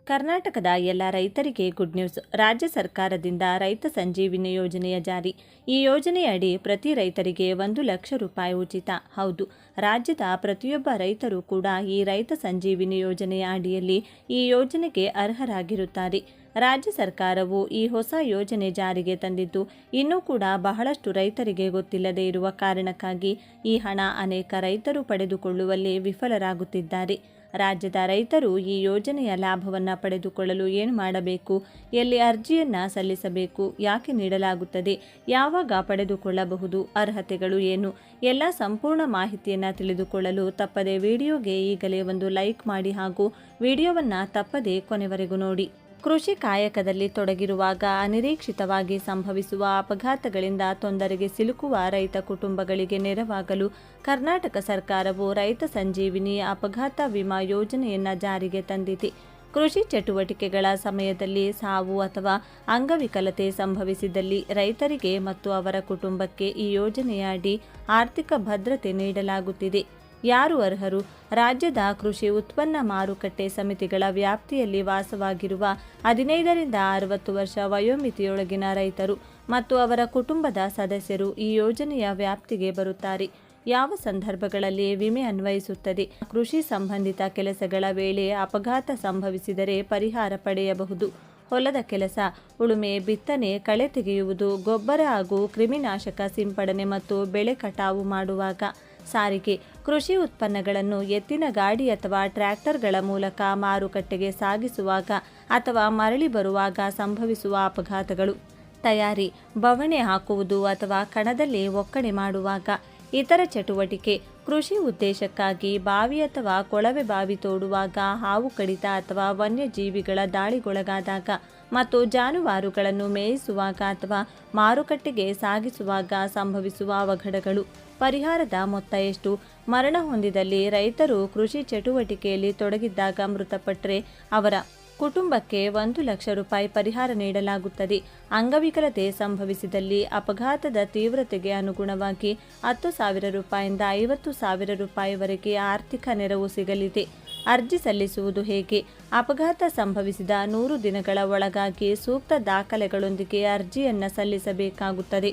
ಕರ್ನಾಟಕದ ಎಲ್ಲ ರೈತರಿಗೆ ಗುಡ್ ನ್ಯೂಸ್. ರಾಜ್ಯ ಸರ್ಕಾರದಿಂದ ರೈತ ಸಂಜೀವಿನಿ ಯೋಜನೆಯ ಜಾರಿ. ಈ ಯೋಜನೆಯಡಿ ಪ್ರತಿ ರೈತರಿಗೆ 1 ಲಕ್ಷ ರೂಪಾಯಿ ಉಚಿತ. ಹೌದು, ರಾಜ್ಯದ ಪ್ರತಿಯೊಬ್ಬ ರೈತರು ಕೂಡ ಈ ರೈತ ಸಂಜೀವಿನಿ ಯೋಜನೆಯ ಅಡಿಯಲ್ಲಿ ಈ ಯೋಜನೆಗೆ ಅರ್ಹರಾಗಿರುತ್ತಾರೆ. ರಾಜ್ಯ ಸರ್ಕಾರವು ಈ ಹೊಸ ಯೋಜನೆ ಜಾರಿಗೆ ತಂದಿದ್ದು ಇನ್ನೂ ಕೂಡ ಬಹಳಷ್ಟು ರೈತರಿಗೆ ಗೊತ್ತಿಲ್ಲದೇ ಇರುವ ಕಾರಣಕ್ಕಾಗಿ ಈ ಹಣ ಅನೇಕ ರೈತರು ಪಡೆದುಕೊಳ್ಳುವಲ್ಲಿ ವಿಫಲರಾಗುತ್ತಿದ್ದಾರೆ. ರಾಜ್ಯದ ರೈತರು ಈ ಯೋಜನೆಯ ಲಾಭವನ್ನು ಪಡೆದುಕೊಳ್ಳಲು ಏನು ಮಾಡಬೇಕು, ಎಲ್ಲಿ ಅರ್ಜಿಯನ್ನು ಸಲ್ಲಿಸಬೇಕು, ಯಾಕೆ ನೀಡಲಾಗುತ್ತದೆ, ಯಾವಾಗ ಪಡೆದುಕೊಳ್ಳಬಹುದು, ಅರ್ಹತೆಗಳು ಏನು, ಎಲ್ಲ ಸಂಪೂರ್ಣ ಮಾಹಿತಿಯನ್ನು ತಿಳಿದುಕೊಳ್ಳಲು ತಪ್ಪದೆ ವಿಡಿಯೋಗೆ ಈಗಲೇ ಒಂದು ಲೈಕ್ ಮಾಡಿ ಹಾಗೂ ವಿಡಿಯೋವನ್ನು ತಪ್ಪದೆ ಕೊನೆವರೆಗೂ ನೋಡಿ. ಕೃಷಿ ಕಾಯಕದಲ್ಲಿ ತೊಡಗಿರುವಾಗ ಅನಿರೀಕ್ಷಿತವಾಗಿ ಸಂಭವಿಸುವ ಅಪಘಾತಗಳಿಂದ ತೊಂದರೆಗೆ ಸಿಲುಕುವ ರೈತ ಕುಟುಂಬಗಳಿಗೆ ನೆರವಾಗಲು ಕರ್ನಾಟಕ ಸರ್ಕಾರವು ರೈತ ಸಂಜೀವಿನಿ ಅಪಘಾತ ವಿಮಾ ಯೋಜನೆಯನ್ನು ಜಾರಿಗೆ ತಂದಿದೆ. ಕೃಷಿ ಚಟುವಟಿಕೆಗಳ ಸಮಯದಲ್ಲಿ ಸಾವು ಅಥವಾ ಅಂಗವಿಕಲತೆ ಸಂಭವಿಸಿದಲ್ಲಿ ರೈತರಿಗೆ ಮತ್ತು ಅವರ ಕುಟುಂಬಕ್ಕೆ ಈ ಯೋಜನೆಯ ಅಡಿ ಆರ್ಥಿಕ ಭದ್ರತೆ ನೀಡಲಾಗುತ್ತಿದೆ. ಯಾರು ಅರ್ಹರು? ರಾಜ್ಯದ ಕೃಷಿ ಉತ್ಪನ್ನ ಮಾರುಕಟ್ಟೆ ಸಮಿತಿಗಳ ವ್ಯಾಪ್ತಿಯಲ್ಲಿ ವಾಸವಾಗಿರುವ 15 ರಿಂದ 60 ವರ್ಷ ವಯೋಮಿತಿಯೊಳಗಿನ ರೈತರು ಮತ್ತು ಅವರ ಕುಟುಂಬದ ಸದಸ್ಯರು ಈ ಯೋಜನೆಯ ವ್ಯಾಪ್ತಿಗೆ ಬರುತ್ತಾರೆ. ಯಾವ ಸಂದರ್ಭಗಳಲ್ಲಿ ವಿಮೆ ಅನ್ವಯಿಸುತ್ತದೆ? ಕೃಷಿ ಸಂಬಂಧಿತ ಕೆಲಸಗಳ ವೇಳೆ ಅಪಘಾತ ಸಂಭವಿಸಿದರೆ ಪರಿಹಾರ ಪಡೆಯಬಹುದು. ಹೊಲದ ಕೆಲಸ, ಉಳುಮೆ, ಬಿತ್ತನೆ, ಕಳೆ ತೆಗೆಯುವುದು, ಗೊಬ್ಬರ ಹಾಗೂ ಕ್ರಿಮಿನಾಶಕ ಸಿಂಪಡಣೆ ಮತ್ತು ಬೆಳೆ ಕಟಾವು ಮಾಡುವಾಗ, ಸಾರಿಗೆ, ಕೃಷಿ ಉತ್ಪನ್ನಗಳನ್ನು ಎತ್ತಿನ ಗಾಡಿ ಅಥವಾ ಟ್ರ್ಯಾಕ್ಟರ್ಗಳ ಮೂಲಕ ಮಾರುಕಟ್ಟೆಗೆ ಸಾಗಿಸುವಾಗ ಅಥವಾ ಮರಳಿ ಬರುವಾಗ ಸಂಭವಿಸುವ ಅಪಘಾತಗಳು, ತಯಾರಿ, ಬವಣೆ ಹಾಕುವುದು ಅಥವಾ ಕಣದಲ್ಲಿ ಒಕ್ಕಣೆ ಮಾಡುವಾಗ, ಇತರ ಚಟುವಟಿಕೆ, ಕೃಷಿ ಉದ್ದೇಶಕ್ಕಾಗಿ ಬಾವಿ ಅಥವಾ ಕೊಳವೆ ಬಾವಿ ತೋಡುವಾಗ, ಹಾವು ಕಡಿತ ಅಥವಾ ವನ್ಯಜೀವಿಗಳ ದಾಳಿಗೊಳಗಾದಾಗ ಮತ್ತು ಜಾನುವಾರುಗಳನ್ನು ಮೇಯಿಸುವಾಗ ಅಥವಾ ಮಾರುಕಟ್ಟೆಗೆ ಸಾಗಿಸುವಾಗ ಸಂಭವಿಸುವ ಅವಘಡಗಳು. ಪರಿಹಾರದ ಮೊತ್ತ ಎಷ್ಟು? ಮರಣ ಹೊಂದಿದಲ್ಲಿ ರೈತರು ಕೃಷಿ ಚಟುವಟಿಕೆಯಲ್ಲಿ ತೊಡಗಿದ್ದಾಗ ಮೃತಪಟ್ಟರೆ ಅವರ ಕುಟುಂಬಕ್ಕೆ 1 ಲಕ್ಷ ರೂಪಾಯಿ ಪರಿಹಾರ ನೀಡಲಾಗುತ್ತದೆ. ಅಂಗವಿಕಲತೆ ಸಂಭವಿಸಿದಲ್ಲಿ ಅಪಘಾತದ ತೀವ್ರತೆಗೆ ಅನುಗುಣವಾಗಿ 10,000 ರೂಪಾಯಿಯಿಂದ 50,000 ರೂಪಾಯಿವರೆಗೆ ಆರ್ಥಿಕ ನೆರವು ಸಿಗಲಿದೆ. ಅರ್ಜಿ ಸಲ್ಲಿಸುವುದು ಹೇಗೆ? ಅಪಘಾತ ಸಂಭವಿಸಿದ 100 ದಿನಗಳ ಒಳಗಾಗಿ ಸೂಕ್ತ ದಾಖಲೆಗಳೊಂದಿಗೆ ಅರ್ಜಿಯನ್ನು ಸಲ್ಲಿಸಬೇಕಾಗುತ್ತದೆ.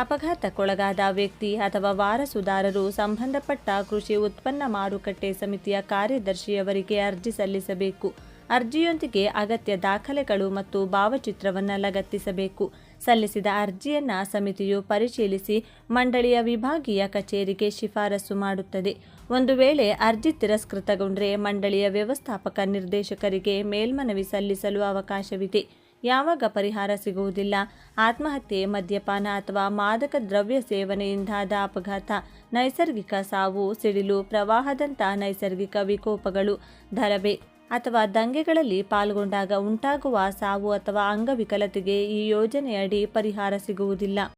ಅಪಘಾತಕ್ಕೊಳಗಾದ ವ್ಯಕ್ತಿ ಅಥವಾ ವಾರಸುದಾರರು ಸಂಬಂಧಪಟ್ಟ ಕೃಷಿ ಉತ್ಪನ್ನ ಮಾರುಕಟ್ಟೆ ಸಮಿತಿಯ ಕಾರ್ಯದರ್ಶಿಯವರಿಗೆ ಅರ್ಜಿ ಸಲ್ಲಿಸಬೇಕು. ಅರ್ಜಿಯೊಂದಿಗೆ ಅಗತ್ಯ ದಾಖಲೆಗಳು ಮತ್ತು ಭಾವಚಿತ್ರವನ್ನು ಲಗತ್ತಿಸಬೇಕು. ಸಲ್ಲಿಸಿದ ಅರ್ಜಿಯನ್ನು ಸಮಿತಿಯು ಪರಿಶೀಲಿಸಿ ಮಂಡಳಿಯ ವಿಭಾಗೀಯ ಕಚೇರಿಗೆ ಶಿಫಾರಸು ಮಾಡುತ್ತದೆ. ಒಂದು ವೇಳೆ ಅರ್ಜಿ ತಿರಸ್ಕೃತಗೊಂಡರೆ ಮಂಡಳಿಯ ವ್ಯವಸ್ಥಾಪಕ ನಿರ್ದೇಶಕರಿಗೆ ಮೇಲ್ಮನವಿ ಸಲ್ಲಿಸಲು ಅವಕಾಶವಿದೆ. ಯಾವಾಗ ಪರಿಹಾರ ಸಿಗುವುದಿಲ್ಲ? ಆತ್ಮಹತ್ಯೆ, ಮದ್ಯಪಾನ ಅಥವಾ ಮಾದಕ ದ್ರವ್ಯ ಸೇವನೆಯಿಂದಾದ ಅಪಘಾತ, ನೈಸರ್ಗಿಕ ಸಾವು, ಸಿಡಿಲು, ಪ್ರವಾಹದಂಥ ನೈಸರ್ಗಿಕ ವಿಕೋಪಗಳು, ಗಲಭೆ ಅಥವಾ ದಂಗೆಗಳಲ್ಲಿ ಪಾಲ್ಗೊಂಡಾಗ ಉಂಟಾಗುವ ಸಾವು ಅಥವಾ ಅಂಗವಿಕಲತೆಗೆ ಈ ಯೋಜನೆಯಡಿ ಪರಿಹಾರ ಸಿಗುವುದಿಲ್ಲ.